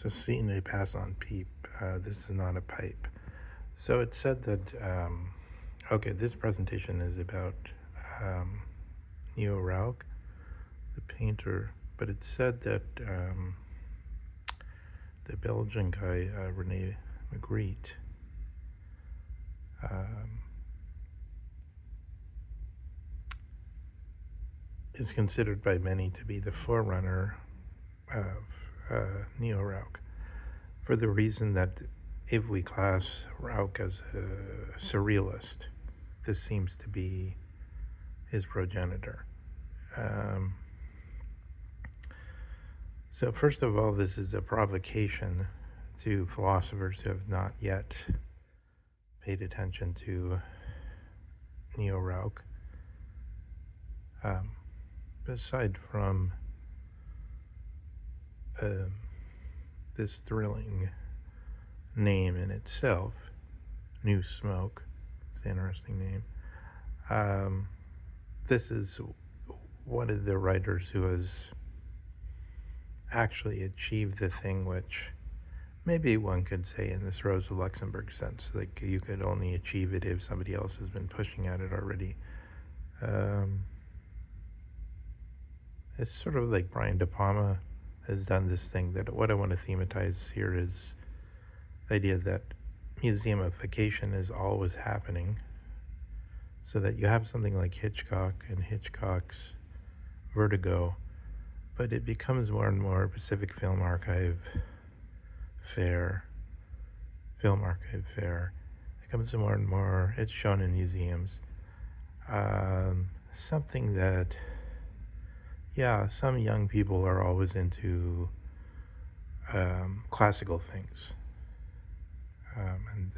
So seeing a pass on peep, this is not a pipe. So it said that, okay, this presentation is about um, Rauch, the painter, but it said that the Belgian guy, Rene Magritte, um, is considered by many to be the forerunner of Rauch, for the reason that if we class Rauch as a surrealist, this seems to be his progenitor. So first of all, this is a provocation to philosophers who have not yet paid attention to Rauch. Aside from this thrilling name in itself, New Smoke, it's an interesting name. This is one of the writers who has actually achieved the thing which maybe one could say in this Rosa Luxemburg sense, like you could only achieve it if somebody else has been pushing at it already. It's sort of like Brian De Palma has done this thing. That what I want to thematize here is the idea that museumification is always happening, so that you have something like Hitchcock and Hitchcock's Vertigo, but it becomes more and more Pacific Film Archive Fair. It becomes more and more, it's shown in museums. Something that, yeah, some young people are always into classical things. And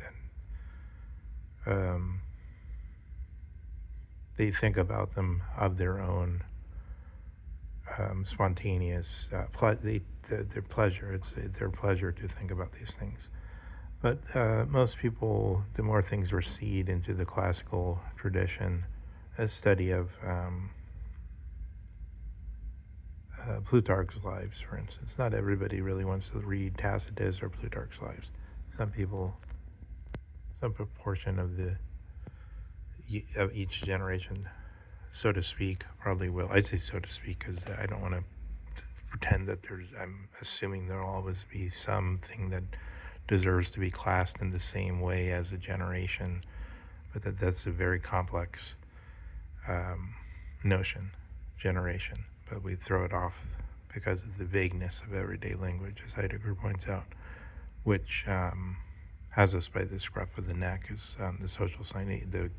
then they think about them of their own spontaneous, their pleasure. It's their pleasure to think about these things. But most people, the more things recede into the classical tradition, a study of Plutarch's Lives, for instance. Not everybody really wants to read Tacitus or Plutarch's Lives. Some people, some proportion of each generation, so to speak, probably will. I say so to speak because I don't want to pretend that I'm assuming there'll always be something that deserves to be classed in the same way as a generation, but that's a very complex notion, generation. But we throw it off because of the vagueness of everyday language, as Heidegger points out, which has us by the scruff of the neck, as the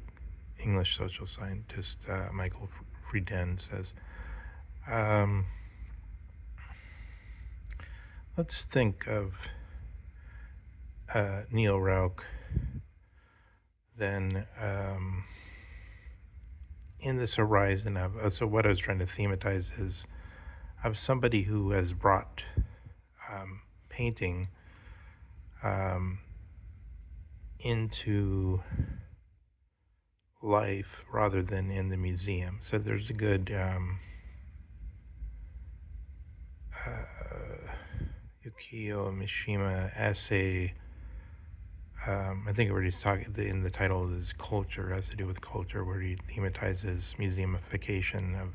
English social scientist Michael Frieden says. Let's think of Neil Rauch then in this horizon of, so what I was trying to thematize is of somebody who has brought painting into life rather than in the museum. So there's a good Yukio Mishima essay. I think already talking in the title is Culture, has to do with culture, where he thematizes museumification of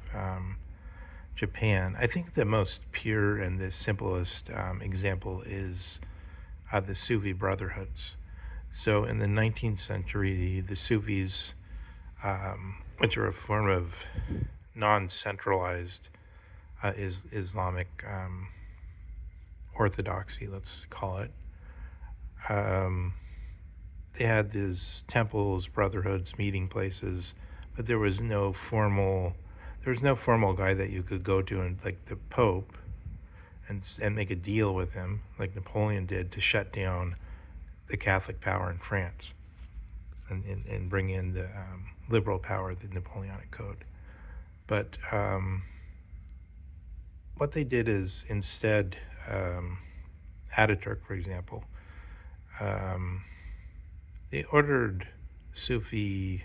Japan. I think the most pure and the simplest example is the Sufi brotherhoods. So in the 19th century, the Sufis, which are a form of non-centralized Islamic orthodoxy, let's call it, they had these temples, brotherhoods, meeting places, but there was no formal guy that you could go to, and like the Pope, and make a deal with him, like Napoleon did, to shut down the Catholic power in France, and bring in the liberal power, the Napoleonic Code. But what they did is instead, Ataturk, for example, they ordered Sufi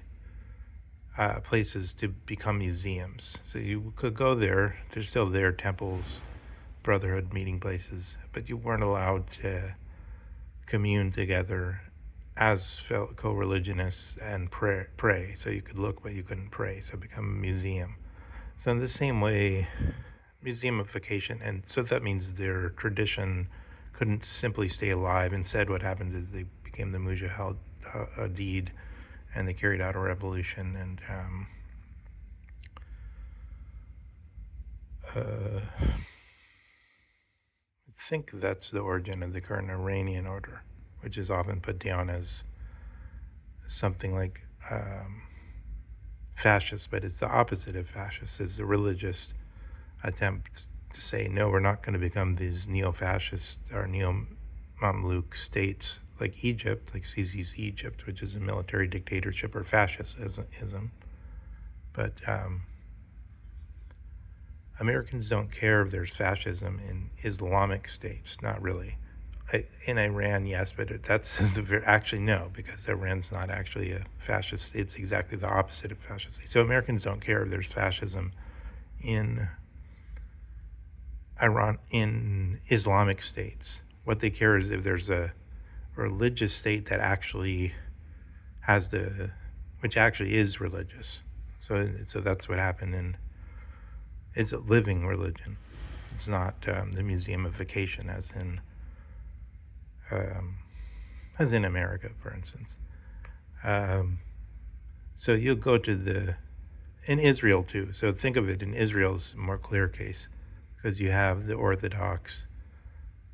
places to become museums. So you could go there, there's still their temples, brotherhood meeting places, but you weren't allowed to commune together as co-religionists and pray. So you could look, but you couldn't pray. So it became a museum. So in the same way, museumification, and so that means their tradition couldn't simply stay alive. Instead, what happened is they became the Mujahideen, and they carried out a revolution. And I think that's the origin of the current Iranian order, which is often put down as something like fascist, but it's the opposite of fascist. It's a religious attempt to say, no, we're not going to become these neo-fascist or neo-Mamluk states like Egypt, like Sisi's Egypt, which is a military dictatorship or fascism. But Americans don't care if there's fascism in Islamic states, not really. In Iran, yes, but that's actually no, because Iran's not actually a fascist. It's exactly the opposite of fascist. So Americans don't care if there's fascism in Iran, in Islamic states. What they care is if there's a religious state that actually has which actually is religious. So that's what happened, and it's a living religion. It's not the museumification as in America, for instance. So you'll go to in Israel too. So think of it in Israel's more clear case, because you have the Orthodox,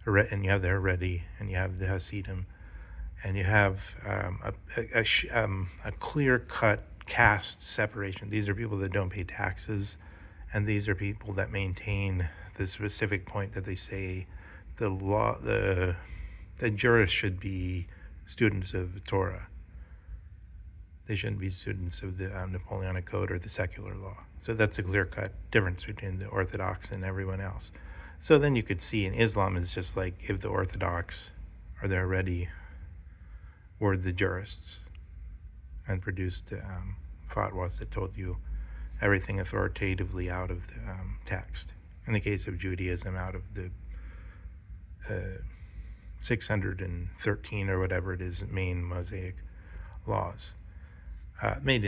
and you have the Haredi, and you have the Hasidim, and you have a clear-cut caste separation. These are people that don't pay taxes, and these are people that maintain the specific point that they say the jurists should be students of Torah. They shouldn't be students of the Napoleonic Code or the secular law. So that's a clear-cut difference between the Orthodox and everyone else. So then you could see in Islam is just like if the Orthodox or the Haredi were the jurists and produced fatwas that told you everything authoritatively out of the text. In the case of Judaism, out of the 613 or whatever it is, main Mosaic laws, made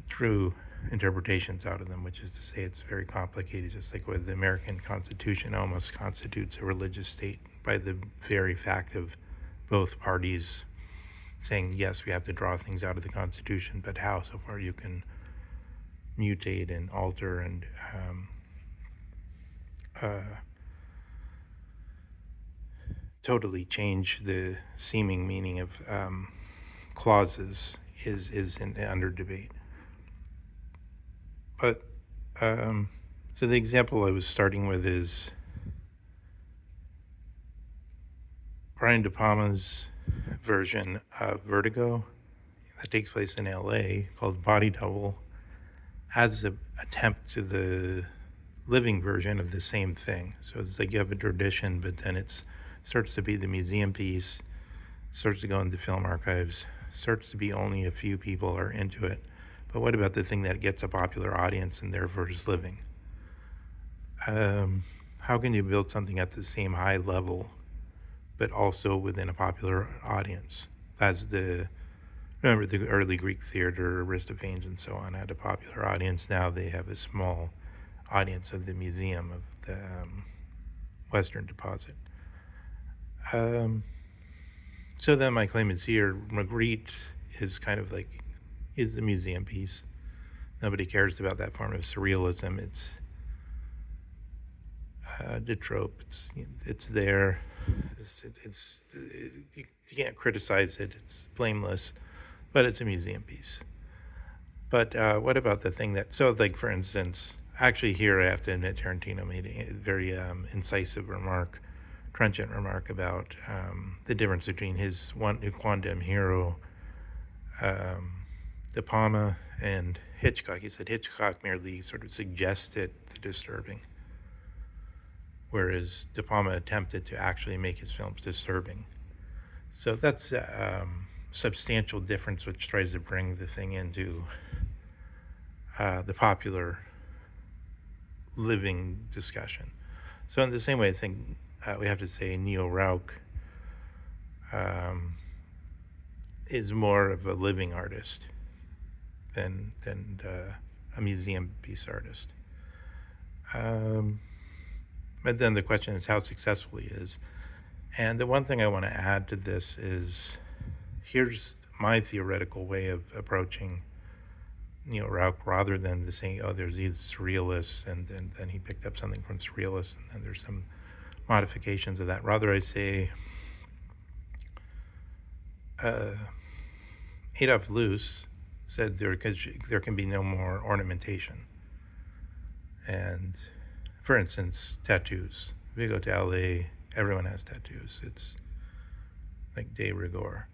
true interpretations out of them, which is to say it's very complicated, just like with the American Constitution almost constitutes a religious state by the very fact of both parties saying, yes, we have to draw things out of the Constitution, but how? So far you can mutate and alter and totally change the seeming meaning of clauses is under debate. But so the example I was starting with is Brian De Palma's version of Vertigo that takes place in LA called Body Double has an attempt to the living version of the same thing. So it's like you have a tradition, but then it starts to be the museum piece, starts to go into film archives, starts to be only a few people are into it. But what about the thing that gets a popular audience and therefore is living? How can you build something at the same high level, but also within a popular audience? Remember the early Greek theater, Aristophanes and so on, had a popular audience. Now they have a small audience of the museum of the Western Deposit. So then my claim is here, Magritte is kind of like, is the museum piece. Nobody cares about that form of surrealism. It's de trope. It's there. You can't criticize it. It's blameless, but it's a museum piece. But what about the thing that, so like for instance, actually here I have to admit Tarantino made a very incisive remark, trenchant remark about the difference between his quantum hero De Palma and Hitchcock. He said Hitchcock merely sort of suggested the disturbing, whereas De Palma attempted to actually make his films disturbing. So that's a substantial difference, which tries to bring the thing into the popular living discussion. So in the same way, I think we have to say Rauch um, is more of a living artist than a museum piece artist. Um, but then the question is how successful he is. And the one thing I want to add to this is here's my theoretical way of approaching Rauch, rather than the saying, oh, there's these surrealists, and then he picked up something from surrealists, and then there's some modifications of that. Rather, I say uh, Adolf Loos said there can be no more ornamentation. And for instance, tattoos. If you go to LA, everyone has tattoos. It's like de rigueur.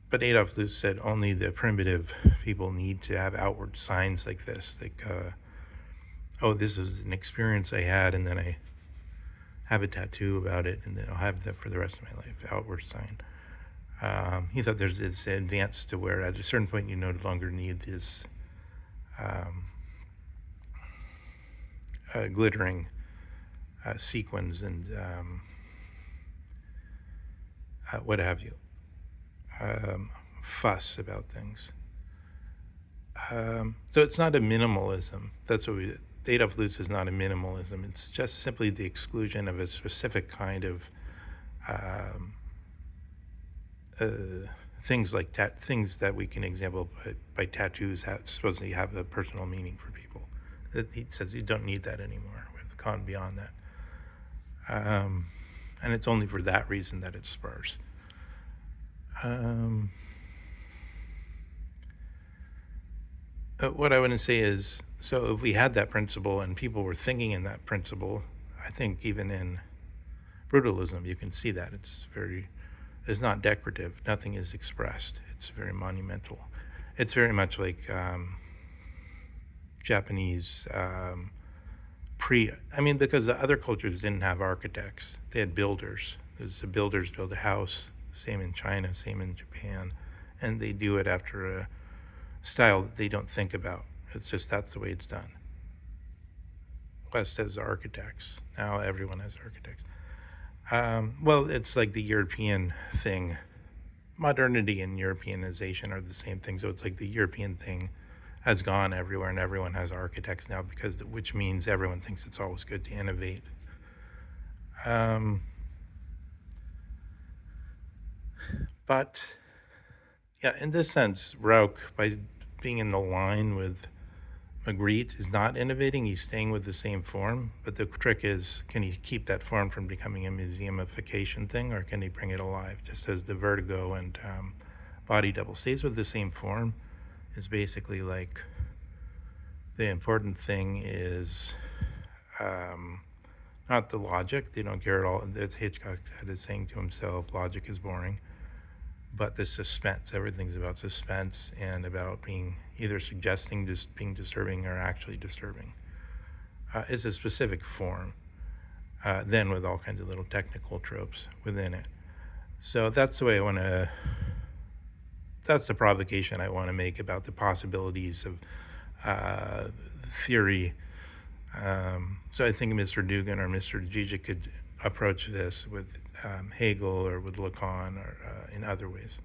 But Adolf Loos said only the primitive people need to have outward signs like this, like, oh, this is an experience I had, and then I have a tattoo about it, and then I'll have that for the rest of my life, outward sign. He thought there's this advance to where at a certain point you no longer need this glittering sequins and what have you, fuss about things. So it's not a minimalism. That's what we. Adolf Loos is not a minimalism. It's just simply the exclusion of a specific kind of things like things that we can example by tattoos supposedly have a personal meaning for people. He says you don't need that anymore. We've gone beyond that. And it's only for that reason that it's sparse. What I want to say is, so if we had that principle and people were thinking in that principle, I think even in brutalism, you can see that it's not decorative. Nothing is expressed. It's very monumental. It's very much like Japanese because the other cultures didn't have architects. They had builders. The builders build a house, same in China, same in Japan, and they do it after a style that they don't think about. It's just that's the way it's done. West has architects. Now everyone has architects. Well, it's like the European thing. Modernity and Europeanization are the same thing. So it's like the European thing has gone everywhere, and everyone has architects now, which means everyone thinks it's always good to innovate. But yeah, in this sense, Rauch, by being in the line with Magritte, is not innovating. He's staying with the same form. But the trick is, can he keep that form from becoming a museumification thing, or can he bring it alive? Just as the Vertigo and Body Double stays with the same form, is basically like the important thing is not the logic. They don't care at all. As Hitchcock is saying to himself, logic is boring. But the suspense, everything's about suspense and about being either suggesting just being disturbing or actually disturbing. It's a specific form, then with all kinds of little technical tropes within it. So that's the way that's the provocation I want to make about the possibilities of theory. So I think Mr. Dugan or Mr. Zizek could approach this with Hegel or with Lacan or in other ways.